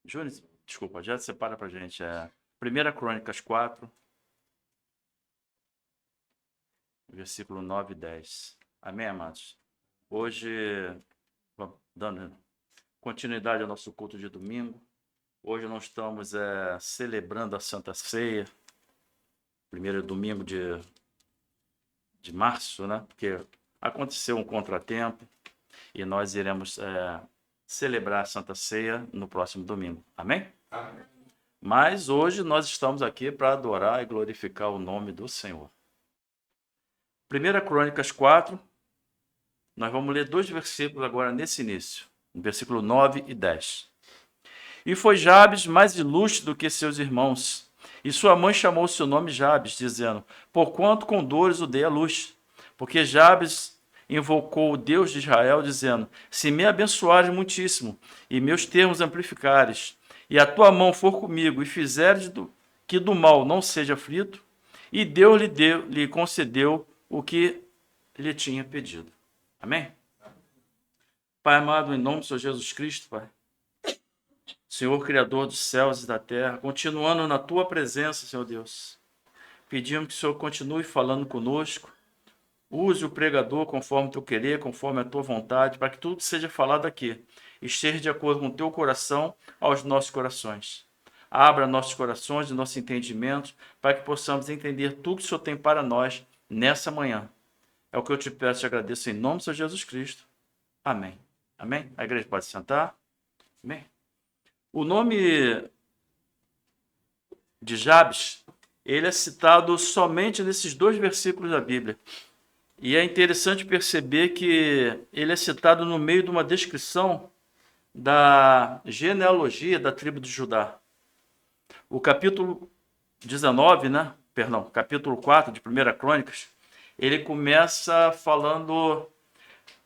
Júnior, desculpa, já separa pra gente. 1 Crônicas 4, versículo 9 e 10. Amém, amados? Hoje, dando continuidade ao nosso culto de domingo, hoje nós estamos celebrando a Santa Ceia, primeiro domingo de março, né? Porque aconteceu um contratempo e nós iremos celebrar a Santa Ceia no próximo domingo. Amém? Amém. Mas hoje nós estamos aqui para adorar e glorificar o nome do Senhor. 1 Crônicas 4, nós vamos ler 2 versículos agora nesse início, no versículo 9 e 10. E foi Jabes mais ilustre do que seus irmãos, e sua mãe chamou seu nome Jabes, dizendo, porquanto com dores o dei à luz. Porque Jabes invocou o Deus de Israel, dizendo, se me abençoares muitíssimo, e meus termos amplificares, e a tua mão for comigo, e fizeres que do mal não seja aflito, e Deus lhe concedeu o que lhe tinha pedido. Amém? Pai amado, em nome do Senhor Jesus Cristo, Pai, Senhor Criador dos céus e da terra, continuando na Tua presença, Senhor Deus, pedimos que o Senhor continue falando conosco, use o pregador conforme o Teu querer, conforme a Tua vontade, para que tudo que seja falado aqui esteja de acordo com o Teu coração aos nossos corações. Abra nossos corações e nosso entendimento para que possamos entender tudo que o Senhor tem para nós nessa manhã. É o que eu te peço e te agradeço em nome do Senhor Jesus Cristo. Amém. Amém? A igreja pode sentar. Amém? O nome de Jabes, ele é citado somente nesses 2 versículos da Bíblia. E é interessante perceber que ele é citado no meio de uma descrição da genealogia da tribo de Judá. O capítulo 19, capítulo 4 de 1 Crônicas, ele começa falando...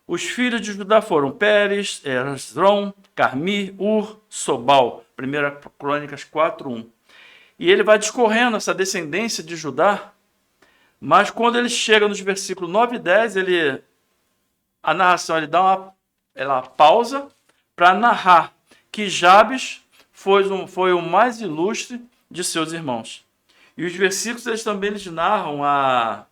Os filhos de Judá foram Pérez, Esrom, Carmi, Ur, Sobal. 1 Crônicas 4:1. E ele vai discorrendo essa descendência de Judá, mas quando ele chega nos versículos 9 e 10, a narração ele dá uma pausa para narrar que Jabes foi o mais ilustre de seus irmãos. E os versículos eles também narram a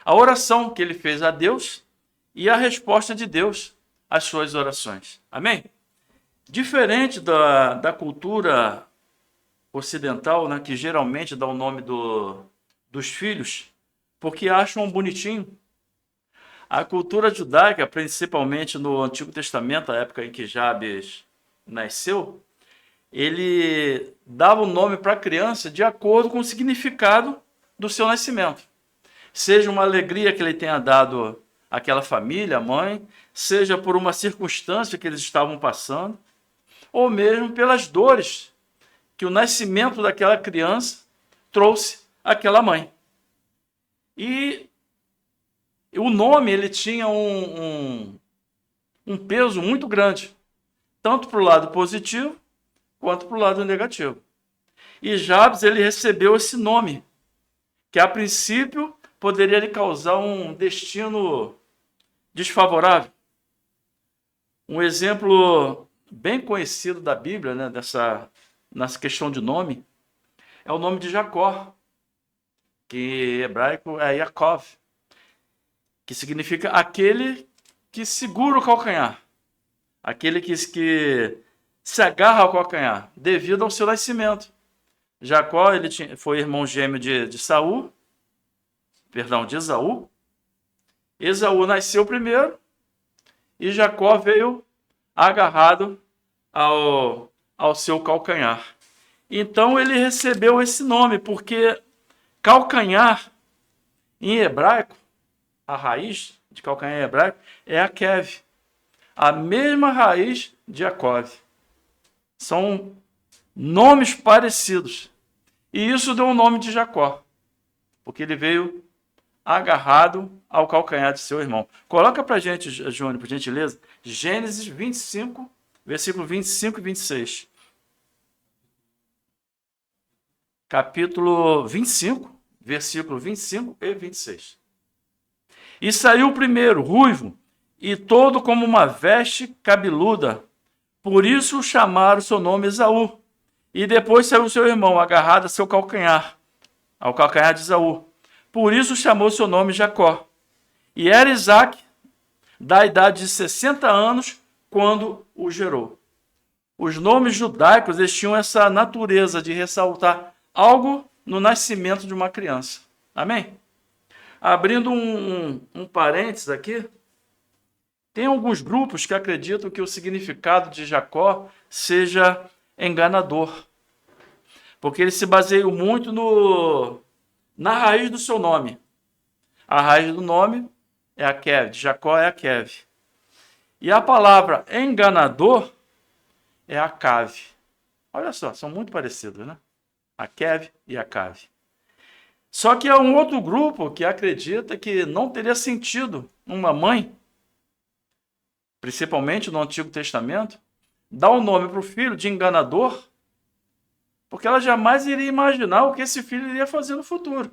oração que ele fez a Deus e a resposta de Deus às suas orações. Amém? Diferente da cultura ocidental, né, que geralmente dá o nome dos filhos, porque acham bonitinho. A cultura judaica, principalmente no Antigo Testamento, a época em que Jabes nasceu, ele dava o nome para a criança de acordo com o significado do seu nascimento. Seja uma alegria que ele tenha dado àquela família, à mãe, seja por uma circunstância que eles estavam passando, ou mesmo pelas dores que o nascimento daquela criança trouxe àquela mãe. E o nome ele tinha um peso muito grande, tanto para o lado positivo quanto para o lado negativo. E Jabes ele recebeu esse nome, que a princípio poderia lhe causar um destino desfavorável. Um exemplo bem conhecido da Bíblia, né, nessa questão de nome, é o nome de Jacó, que em hebraico é Yaakov, que significa aquele que segura o calcanhar, aquele que se agarra ao calcanhar, devido ao seu nascimento. Jacó ele foi irmão gêmeo de Esaú. Esaú nasceu primeiro e Jacó veio agarrado ao seu calcanhar. Então ele recebeu esse nome, porque calcanhar em hebraico, a raiz de calcanhar em hebraico é a kev, a mesma raiz de Jacob. São nomes parecidos. E isso deu o nome de Jacó, porque ele veio agarrado ao calcanhar de seu irmão. Coloca para a gente, Júnior, por gentileza, Gênesis 25, versículo 25 e 26. Capítulo 25, versículo 25 e 26. E saiu o primeiro, ruivo, e todo como uma veste cabeluda, Por isso chamaram seu nome Esaú. E depois saiu seu irmão, agarrado a seu calcanhar, ao calcanhar de Esaú. Por isso chamou seu nome Jacó. E era Isaque, da idade de 60 anos, quando o gerou. Os nomes judaicos eles tinham essa natureza de ressaltar algo no nascimento de uma criança. Amém? Abrindo um parênteses aqui, tem alguns grupos que acreditam que o significado de Jacó seja enganador. Porque eles se baseiam muito na raiz do seu nome. A raiz do nome é a Kev, de Jacó é a Kev. E a palavra enganador é a Cave. Olha só, são muito parecidos, né? A Kev e a Cave. Só que há um outro grupo que acredita que não teria sentido uma mãe, principalmente no Antigo Testamento, dar o nome para o filho de enganador, porque ela jamais iria imaginar o que esse filho iria fazer no futuro.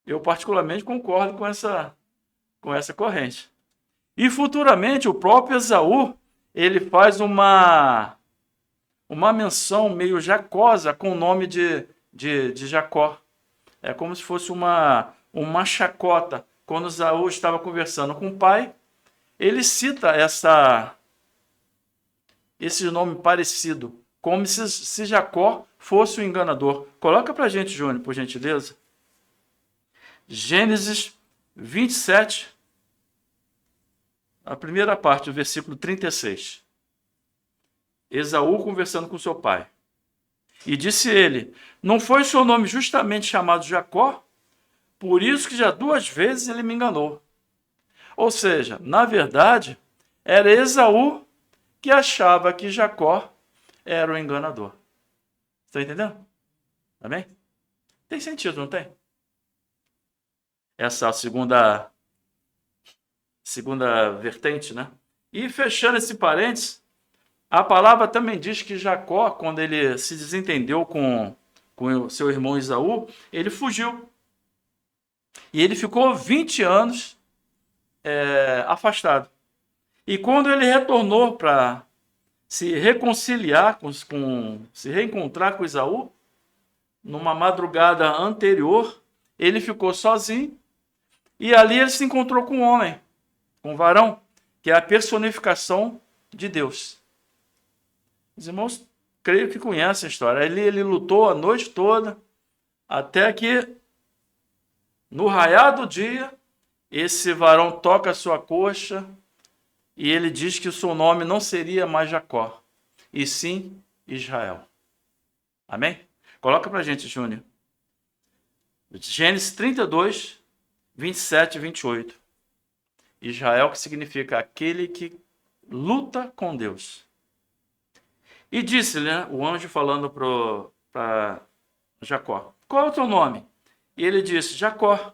Eu particularmente concordo com essa corrente. E futuramente o próprio Esaú, ele faz uma menção meio jacosa com o nome de Jacó. É como se fosse uma chacota. Quando Esaú estava conversando com o pai, ele cita esse nome parecido, como se Jacó fosse o enganador. Coloca para a gente, Júnior, por gentileza. Gênesis 27, a primeira parte, o versículo 36. Esaú conversando com seu pai. E disse ele, não foi seu nome justamente chamado Jacó? Por isso que já 2 vezes ele me enganou. Ou seja, na verdade, era Esaú que achava que Jacó era o enganador. Está entendendo? Amém? Tem sentido, não tem? Essa segunda vertente, né? E fechando esse parênteses, a palavra também diz que Jacó, quando ele se desentendeu com o seu irmão Esaú, ele fugiu. E ele ficou 20 anos afastado. E quando ele retornou para se reconciliar, se reencontrar com Esaú, numa madrugada anterior, ele ficou sozinho. E ali ele se encontrou com um homem, com um varão, que é a personificação de Deus. Os irmãos, creio que conhecem a história. Ele lutou a noite toda, até que, no raiar do dia, esse varão toca a sua coxa e ele diz que o seu nome não seria mais Jacó, e sim Israel. Amém? Coloca para a gente, Júnior. Gênesis 32, 27 e 28. Israel, que significa aquele que luta com Deus. E disse-lhe, né, o anjo falando para Jacó, qual é o teu nome? E ele disse, Jacó.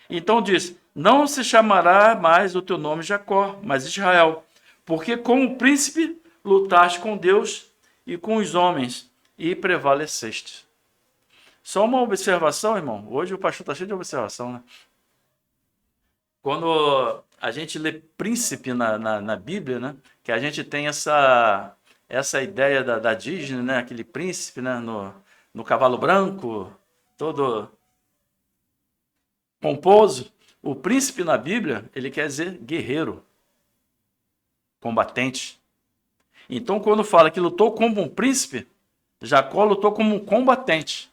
Então disse, não se chamará mais o teu nome Jacó, mas Israel, porque como príncipe lutaste com Deus e com os homens e prevaleceste. Só uma observação, irmão. Hoje o pastor está cheio de observação, né? Quando a gente lê príncipe na Bíblia, né, que a gente tem essa ideia da Disney, né, aquele príncipe, né, no cavalo branco, todo pomposo. O príncipe na Bíblia, ele quer dizer guerreiro, combatente. Então, quando fala que lutou como um príncipe, Jacó lutou como um combatente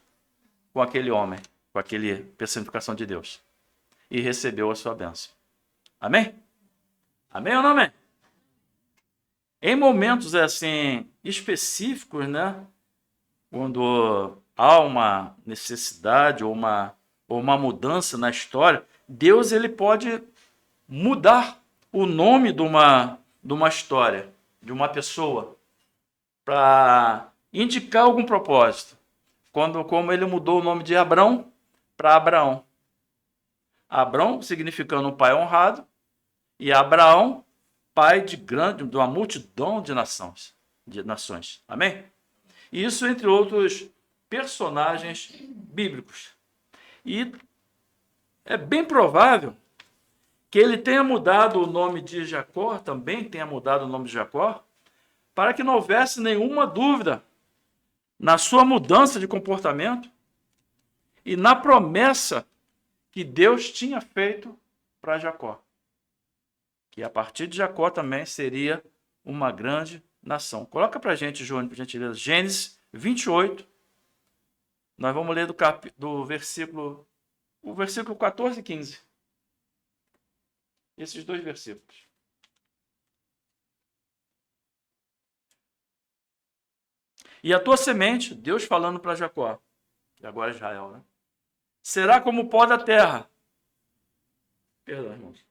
com aquele homem, com aquele personificação de Deus. E recebeu a sua bênção. Amém? Amém ou não amém? Em momentos assim específicos, né, quando há uma necessidade ou uma mudança na história, Deus ele pode mudar o nome de uma história, de uma pessoa, para indicar algum propósito. Como ele mudou o nome de Abrão para Abraão. Abrão significando um pai honrado, e Abraão, pai de uma multidão de nações. Amém? Isso entre outros personagens bíblicos. E é bem provável que ele tenha mudado o nome de Jacó, também tenha mudado o nome de Jacó, para que não houvesse nenhuma dúvida na sua mudança de comportamento e na promessa que Deus tinha feito para Jacó. Que a partir de Jacó também seria uma grande nação. Coloca para a gente, Júnior, por gentileza, Gênesis 28. Nós vamos ler do versículo 14 e 15. Esses dois versículos. E a tua semente, Deus falando para Jacó, e agora Israel, né? Será como o pó da terra. Perdão, irmãos.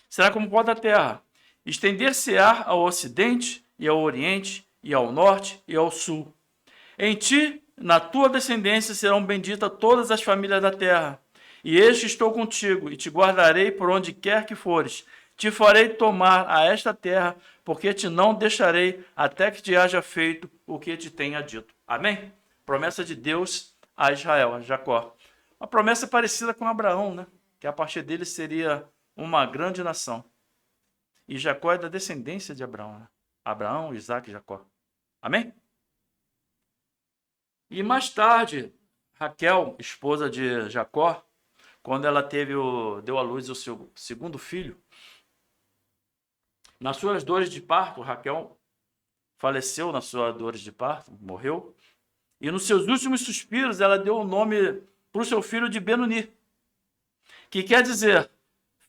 Será como o pó da terra. Estender-se-á ao ocidente e ao oriente e ao norte e ao sul. Em ti, na tua descendência, serão benditas todas as famílias da terra. E eis que estou contigo, e te guardarei por onde quer que fores. Te farei tomar a esta terra, porque te não deixarei até que te haja feito o que te tenha dito. Amém? Promessa de Deus a Israel, a Jacó. Uma promessa parecida com Abraão, né? Que a partir dele seria uma grande nação. E Jacó é da descendência de Abraão, né? Abraão, Isaac e Jacó. Amém? E mais tarde, Raquel, esposa de Jacó, quando ela deu à luz o seu segundo filho, nas suas dores de parto, Raquel faleceu nas suas dores de parto, morreu. E nos seus últimos suspiros, ela deu o nome para o seu filho de Benoni, que quer dizer,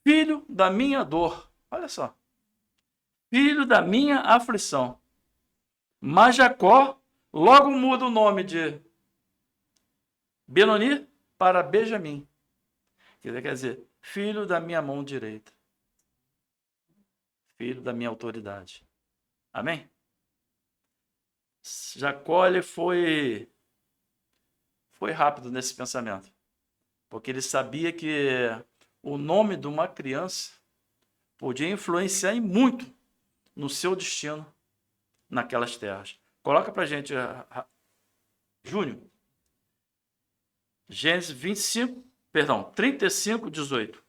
filho da minha dor. Olha só. Filho da minha aflição. Mas Jacó logo muda o nome de Benoni para Benjamim. Quer dizer, filho da minha mão direita. Filho da minha autoridade. Amém? Jacó ele foi rápido nesse pensamento. Porque ele sabia que o nome de uma criança podia influenciar em muito no seu destino naquelas terras. Coloca pra gente, Júnior. Gênesis 35, 18.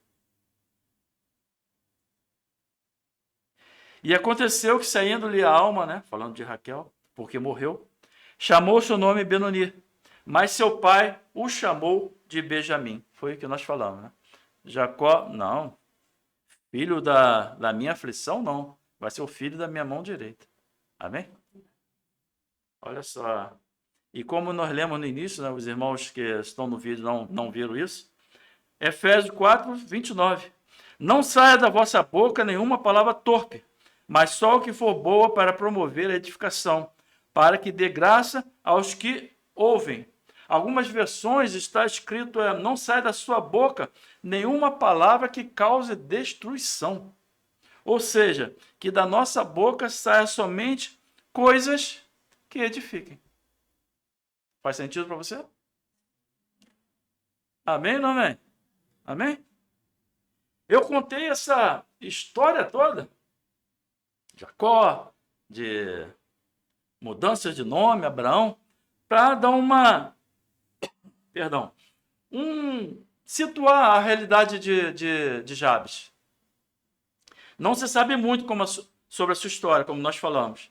E aconteceu que, saindo-lhe a alma, né, falando de Raquel, porque morreu, chamou seu nome Benoni, mas seu pai o chamou de Benjamim. Foi o que nós falamos, né? Jacó, não. Filho da minha aflição, não. Vai ser o filho da minha mão direita. Amém? Olha só. E como nós lemos no início, né, os irmãos que estão no vídeo não viram isso, Efésios 4, 29. Não saia da vossa boca nenhuma palavra torpe, mas só o que for boa para promover a edificação, para que dê graça aos que ouvem. Algumas versões está escrito, não sai da sua boca nenhuma palavra que cause destruição. Ou seja, que da nossa boca saia somente coisas que edifiquem. Faz sentido para você? Amém ou não amém? Amém? Eu contei essa história toda, Jacó, de mudança de nome, Abraão, para dar situar a realidade de Jabes. Não se sabe muito sobre a sua história, como nós falamos.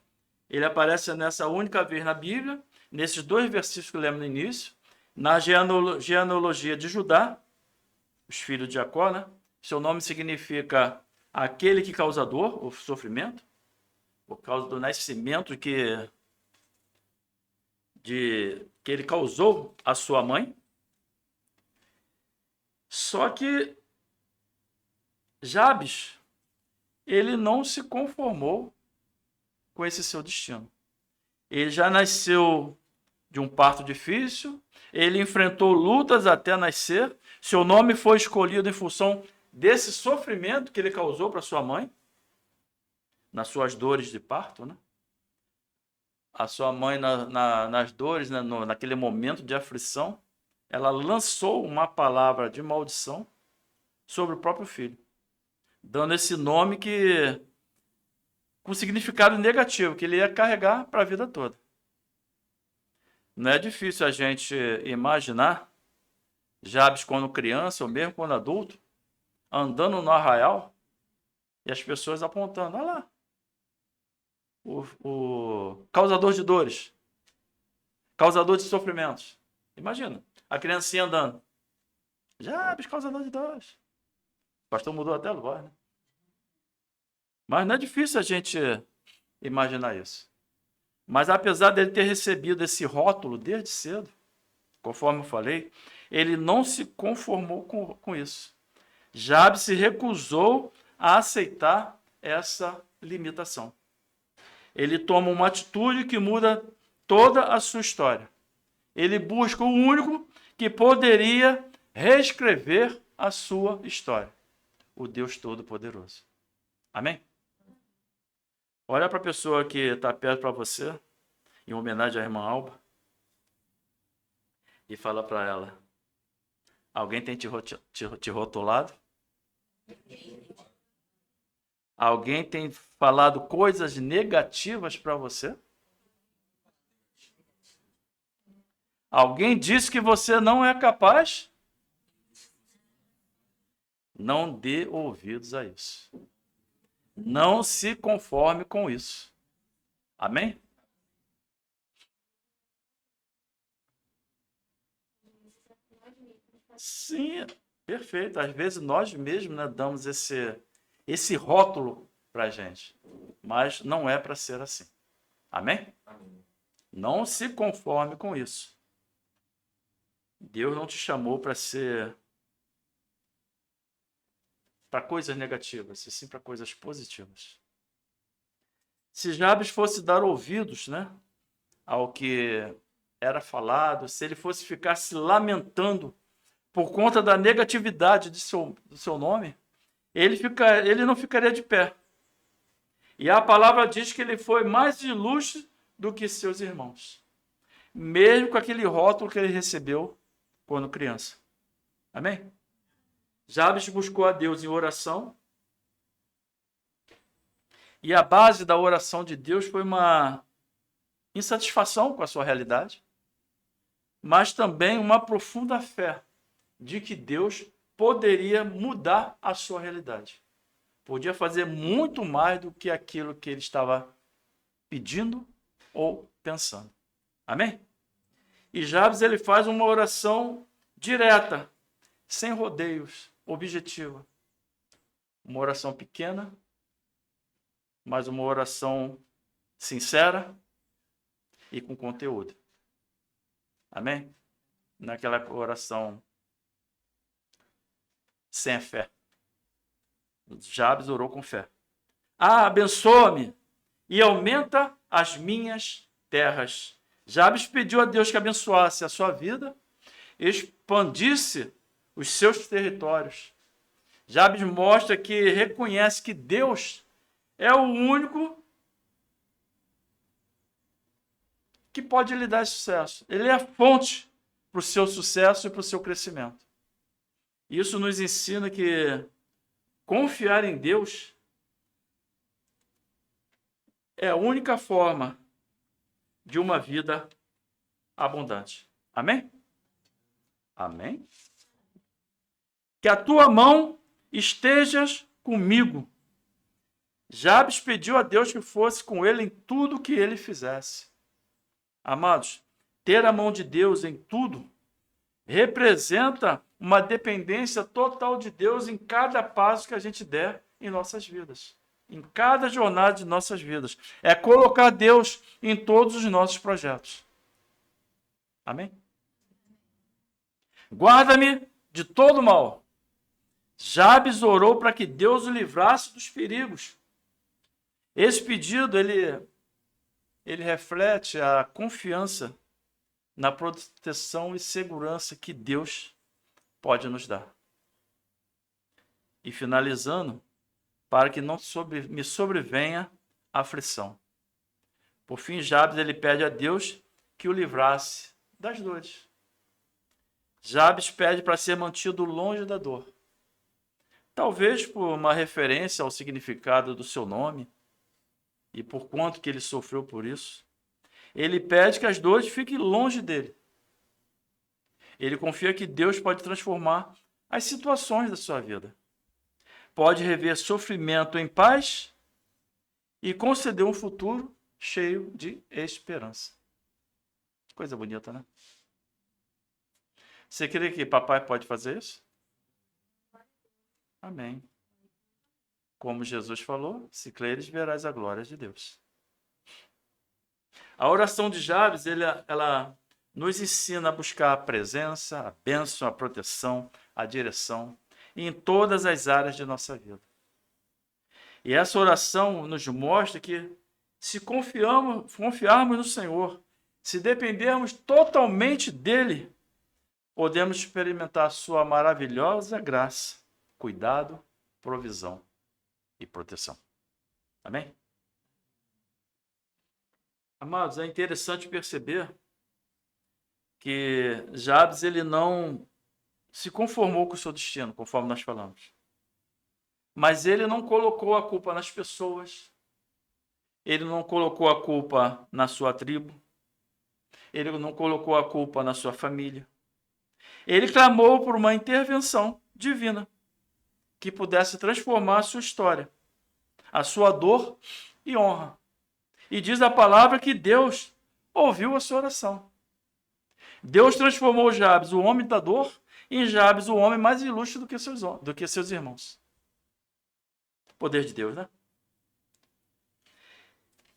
Ele aparece nessa única vez na Bíblia, nesses dois versículos que lemos no início, na genealogia de Judá, os filhos de Jacó, né? Seu nome significa aquele que causa dor, ou sofrimento, por causa do nascimento que ele causou à sua mãe. Só que Jabes, ele não se conformou com esse seu destino. Ele já nasceu de um parto difícil, ele enfrentou lutas até nascer, seu nome foi escolhido em função desse sofrimento que ele causou para sua mãe, nas suas dores de parto, né? A sua mãe, nas dores, né? Naquele momento de aflição, ela lançou uma palavra de maldição sobre o próprio filho, dando esse nome com significado negativo, que ele ia carregar para a vida toda. Não é difícil a gente imaginar Jabes quando criança, ou mesmo quando adulto, andando no arraial e as pessoas apontando, olha lá, o causador de dores, causador de sofrimentos. Imagina, a criancinha andando. Jabes, causador de dores. O pastor mudou até a voz, né? Mas não é difícil a gente imaginar isso. Mas apesar dele ter recebido esse rótulo desde cedo, conforme eu falei, ele não se conformou com isso. Jabes se recusou a aceitar essa limitação. Ele toma uma atitude que muda toda a sua história. Ele busca o único que poderia reescrever a sua história, o Deus Todo-Poderoso. Amém? Olha para a pessoa que está perto para você, em homenagem à irmã Alba, e fala para ela, alguém tem te rotulado? Alguém tem falado coisas negativas para você? Alguém disse que você não é capaz? Não dê ouvidos a isso. Não se conforme com isso. Amém? Sim, perfeito. Às vezes nós mesmos, né, damos esse rótulo para a gente. Mas não é para ser assim. Amém? Amém? Não se conforme com isso. Deus não te chamou para ser para coisas negativas, e sim para coisas positivas. Se Jabes fosse dar ouvidos, né, ao que era falado, se ele fosse ficar se lamentando por conta da negatividade do seu nome, ele não ficaria de pé. E a palavra diz que ele foi mais ilustre do que seus irmãos, mesmo com aquele rótulo que ele recebeu quando criança. Amém? Jabes buscou a Deus em oração, e a base da oração de Deus foi uma insatisfação com a sua realidade, mas também uma profunda fé de que Deus poderia mudar a sua realidade. Podia fazer muito mais do que aquilo que ele estava pedindo ou pensando. Amém? E Jabes, ele faz uma oração direta, sem rodeios, objetiva. Uma oração pequena, mas uma oração sincera e com conteúdo. Amém? Naquela oração sem fé. Jabes orou com fé. Abençoa-me e aumenta as minhas terras. Jabes pediu a Deus que abençoasse a sua vida, expandisse os seus territórios. Jabes mostra que reconhece que Deus é o único que pode lhe dar sucesso. Ele é a fonte para o seu sucesso e para o seu crescimento. Isso nos ensina que confiar em Deus é a única forma de uma vida abundante. Amém? Amém? Que a tua mão estejas comigo. Jabes pediu a Deus que fosse com ele em tudo que ele fizesse. Amados, ter a mão de Deus em tudo representa uma dependência total de Deus em cada passo que a gente der em nossas vidas. Em cada jornada de nossas vidas. É colocar Deus em todos os nossos projetos. Amém? Guarda-me de todo mal. Jabes orou para que Deus o livrasse dos perigos. Esse pedido, ele reflete a confiança na proteção e segurança que Deus pode nos dar. E finalizando, para que não me sobrevenha aflição. Por fim, Jabes ele pede a Deus que o livrasse das dores. Jabes pede para ser mantido longe da dor. Talvez por uma referência ao significado do seu nome e por quanto que ele sofreu por isso. Ele pede que as dores fiquem longe dele. Ele confia que Deus pode transformar as situações da sua vida. pode rever sofrimento em paz e conceder um futuro cheio de esperança. Coisa bonita, né? Você crê que papai pode fazer isso? Amém. Como Jesus falou, se creres, verás a glória de Deus. A oração de Jabes, ela nos ensina a buscar a presença, a bênção, a proteção, a direção em todas as áreas de nossa vida. E essa oração nos mostra que se confiarmos no Senhor, se dependermos totalmente dele, podemos experimentar a sua maravilhosa graça, cuidado, provisão e proteção. Amém? Amados, é interessante perceber que Jabes ele não se conformou com o seu destino, conforme nós falamos. Mas ele não colocou a culpa nas pessoas, ele não colocou a culpa na sua tribo, ele não colocou a culpa na sua família. Ele clamou por uma intervenção divina que pudesse transformar a sua história, a sua dor e honra. E diz a palavra que Deus ouviu a sua oração. Deus transformou Jabes, o homem da dor, em Jabes, o homem mais ilustre do que seus irmãos. Poder de Deus, né?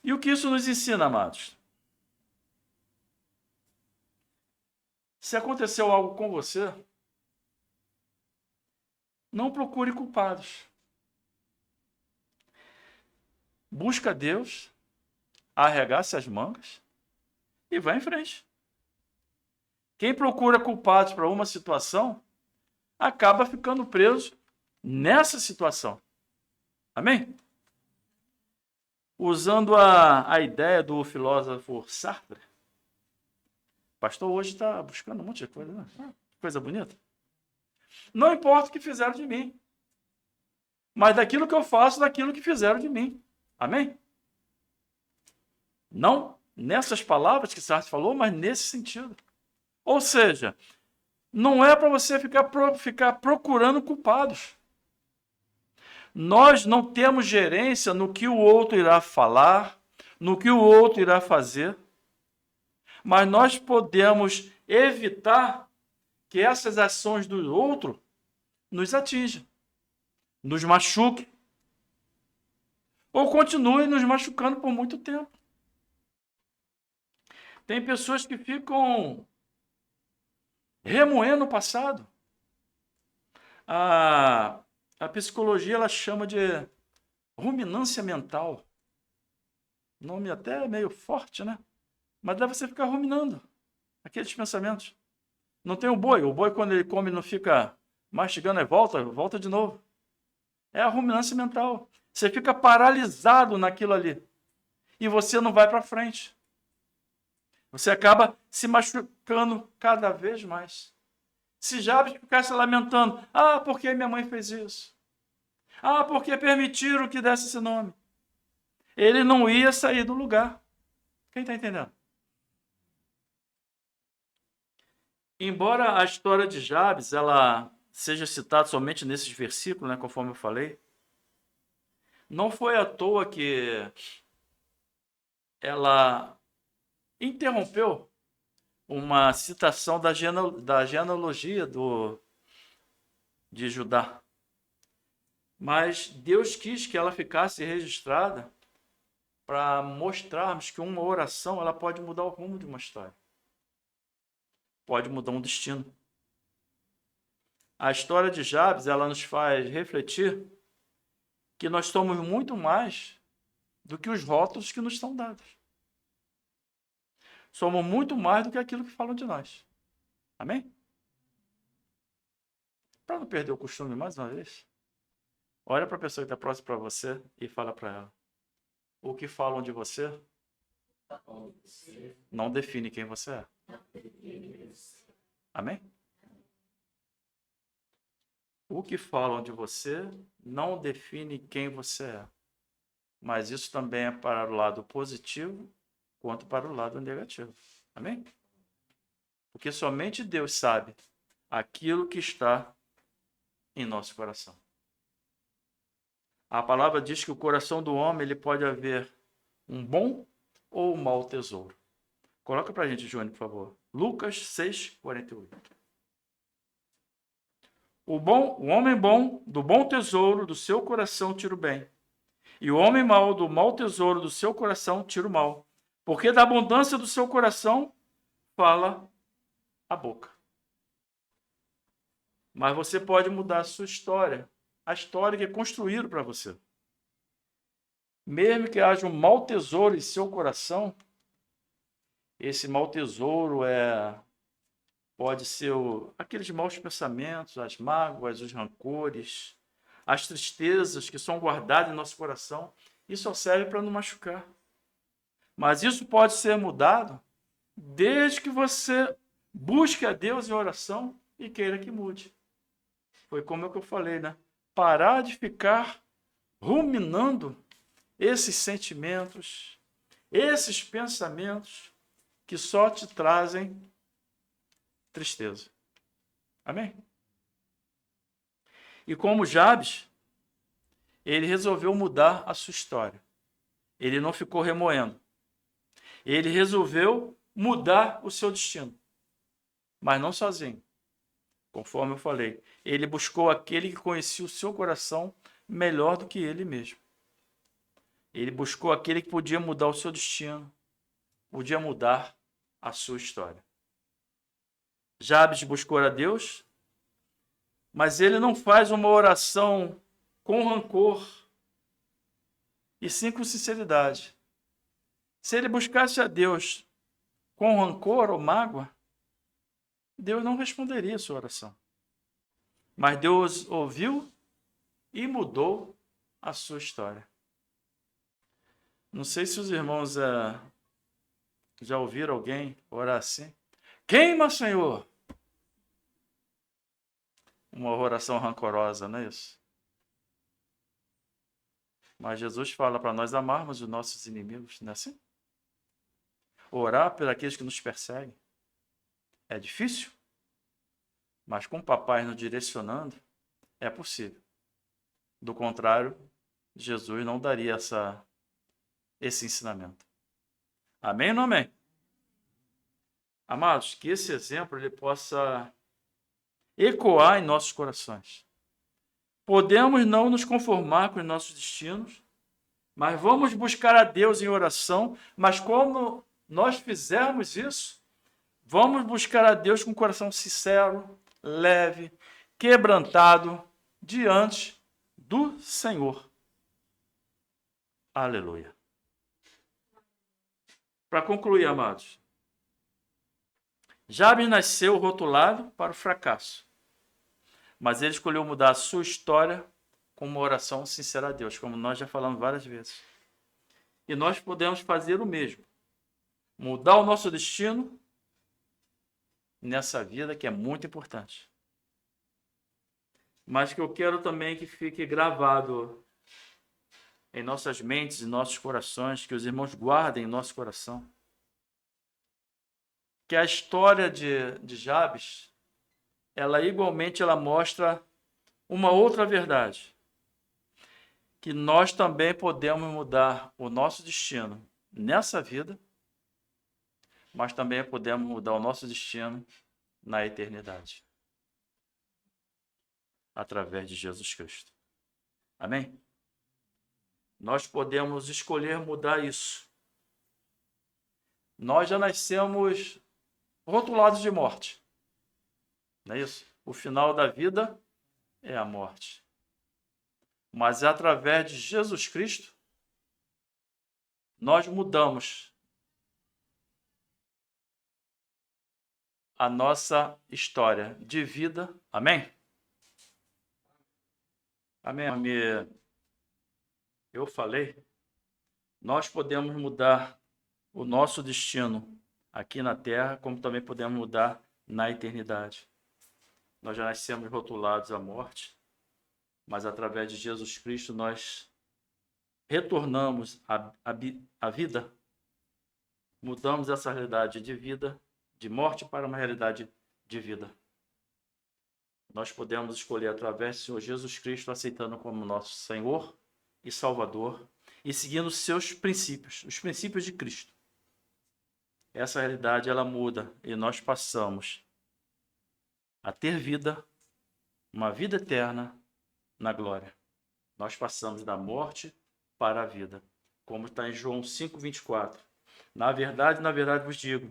E o que isso nos ensina, amados? Se aconteceu algo com você, não procure culpados. Busca Deus, arregace as mangas e vá em frente. Quem procura culpados para uma situação, acaba ficando preso nessa situação. Amém? Usando a ideia do filósofo Sartre, o pastor hoje está buscando um monte de coisa, né? Coisa bonita. Não importa o que fizeram de mim, mas daquilo que eu faço, daquilo que fizeram de mim. Amém? Não nessas palavras que Sartre falou, mas nesse sentido. Ou seja, não é para você ficar procurando culpados. Nós não temos gerência no que o outro irá falar, no que o outro irá fazer, mas nós podemos evitar que essas ações do outro nos atinjam, nos machuquem, ou continuem nos machucando por muito tempo. Tem pessoas que ficam remoendo o passado. A psicologia ela chama de ruminância mental. Nome até meio forte, né? Mas deve você ficar ruminando aqueles pensamentos. Não tem o boi quando ele come não fica mastigando, volta de novo. É a ruminância mental. Você fica paralisado naquilo ali. E você não vai para frente. Você acaba se machucando cada vez mais. Se Jabes ficasse lamentando, por que minha mãe fez isso? Porque permitiram que desse esse nome. Ele não ia sair do lugar. Quem está entendendo? Embora a história de Jabes ela seja citada somente nesses versículos, né, conforme eu falei, não foi à toa que ela interrompeu uma citação da genealogia de Judá. Mas Deus quis que ela ficasse registrada para mostrarmos que uma oração ela pode mudar o rumo de uma história. Pode mudar um destino. A história de Jabes ela nos faz refletir que nós somos muito mais do que os rótulos que nos são dados. Somos muito mais do que aquilo que falam de nós. Amém? Para não perder o costume mais uma vez, olha para a pessoa que está próxima para você e fala para ela: o que falam de você não define quem você é. Amém? O que falam de você não define quem você é. Mas isso também é para o lado positivo quanto para o lado negativo. Amém? Porque somente Deus sabe aquilo que está em nosso coração. A palavra diz que o coração do homem ele pode haver um bom ou um mau tesouro. Coloca para a gente, Júnior, por favor. Lucas 6:48. O homem bom, do bom tesouro do seu coração tira o bem. E o homem mau, do mau tesouro do seu coração tira o mal. Porque da abundância do seu coração fala a boca. Mas você pode mudar a sua história. A história que é construída para você. Mesmo que haja um mau tesouro em seu coração, esse mau tesouro pode ser aqueles maus pensamentos, as mágoas, os rancores, as tristezas que são guardadas em nosso coração. Isso só serve para não machucar. Mas isso pode ser mudado desde que você busque a Deus em oração e queira que mude. Foi como eu falei, né? Parar de ficar ruminando esses sentimentos, esses pensamentos que só te trazem tristeza. Amém? E como Jabes, ele resolveu mudar a sua história. Ele não ficou remoendo. Ele resolveu mudar o seu destino. Mas não sozinho. Conforme eu falei, ele buscou aquele que conhecia o seu coração melhor do que ele mesmo. Ele buscou aquele que podia mudar o seu destino, podia mudar a sua história. Jabes buscou a Deus, mas ele não faz uma oração com rancor, e sim com sinceridade. Se ele buscasse a Deus com rancor ou mágoa, Deus não responderia a sua oração. Mas Deus ouviu e mudou a sua história. Não sei se os irmãos já ouviram alguém orar assim. Queima, Senhor! Uma oração rancorosa, não é isso? Mas Jesus fala para nós amarmos os nossos inimigos, não é assim? Orar por aqueles que nos perseguem. É difícil, mas com o papai nos direcionando, é possível. Do contrário, Jesus não daria esse ensinamento. Amém ou não amém? Amados, que esse exemplo ele possa ecoar em nossos corações. Podemos não nos conformar com os nossos destinos, mas vamos buscar a Deus em oração, mas como nós fizermos isso, vamos buscar a Deus com o coração sincero, leve, quebrantado, diante do Senhor. Aleluia. Para concluir, amados, Jabes nasceu rotulado para o fracasso, mas ele escolheu mudar a sua história com uma oração sincera a Deus, como nós já falamos várias vezes. E nós podemos fazer o mesmo. Mudar o nosso destino nessa vida que é muito importante. Mas que eu quero também que fique gravado em nossas mentes e nossos corações, que os irmãos guardem em nosso coração. Que a história de Jabes, ela mostra uma outra verdade. Que nós também podemos mudar o nosso destino nessa vida, mas também podemos mudar o nosso destino na eternidade. Através de Jesus Cristo. Amém? Nós podemos escolher mudar isso. Nós já nascemos rotulados de morte. Não é isso? O final da vida é a morte. Mas através de Jesus Cristo, nós mudamos a nossa história de vida. Amém? Amém. Eu falei, nós podemos mudar o nosso destino aqui na Terra, como também podemos mudar na eternidade. Nós já nascemos rotulados à morte, mas através de Jesus Cristo nós retornamos à vida, mudamos essa realidade de vida, de morte para uma realidade de vida. Nós podemos escolher através do Senhor Jesus Cristo, aceitando como nosso Senhor e Salvador e seguindo os seus princípios, os princípios de Cristo. Essa realidade ela muda e nós passamos a ter vida, uma vida eterna na glória. Nós passamos da morte para a vida, como está em João 5:24. Na verdade vos digo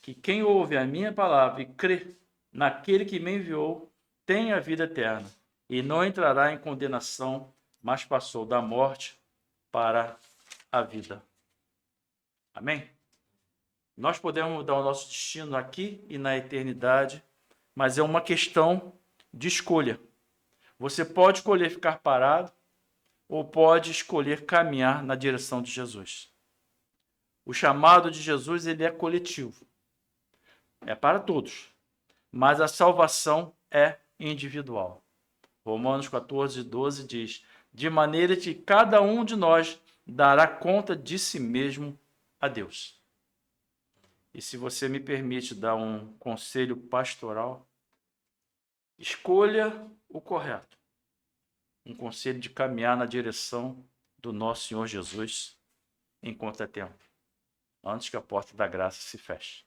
que quem ouve a minha palavra e crê naquele que me enviou tem a vida eterna e não entrará em condenação, mas passou da morte para a vida. Amém? Nós podemos mudar o nosso destino aqui e na eternidade, mas é uma questão de escolha. Você pode escolher ficar parado ou pode escolher caminhar na direção de Jesus. O chamado de Jesus ele é coletivo. É para todos. Mas a salvação é individual. Romanos 14:12 diz: de maneira que cada um de nós dará conta de si mesmo a Deus. E se você me permite dar um conselho pastoral, escolha o correto. Um conselho de caminhar na direção do nosso Senhor Jesus enquanto é tempo, antes que a porta da graça se feche.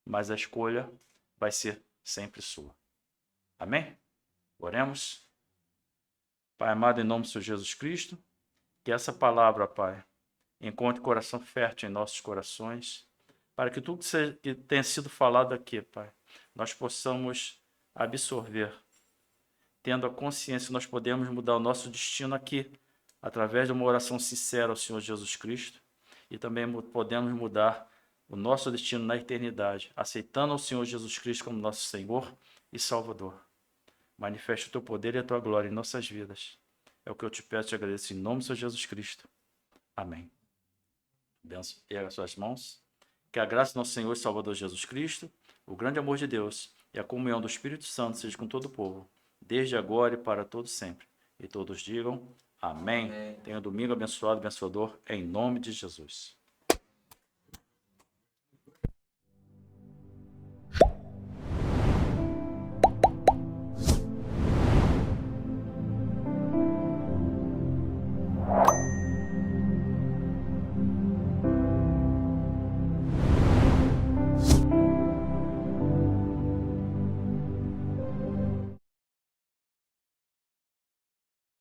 Mas a escolha vai ser sempre sua. Amém? Oremos. Pai amado, em nome do Senhor Jesus Cristo, que essa palavra, Pai, encontre coração fértil em nossos corações, para que tudo que tenha sido falado aqui, Pai, nós possamos absorver, tendo a consciência que nós podemos mudar o nosso destino aqui, através de uma oração sincera ao Senhor Jesus Cristo, e também podemos mudar o nosso destino na eternidade, aceitando o Senhor Jesus Cristo como nosso Senhor e Salvador. Manifeste o teu poder e a tua glória em nossas vidas. É o que eu te peço e te agradeço em nome do Senhor Jesus Cristo. Amém. Benção. Erga as suas mãos. Que a graça do nosso Senhor e Salvador Jesus Cristo, o grande amor de Deus e a comunhão do Espírito Santo seja com todo o povo, desde agora e para todo sempre. E todos digam amém. Tenha um domingo abençoado, abençoador, em nome de Jesus.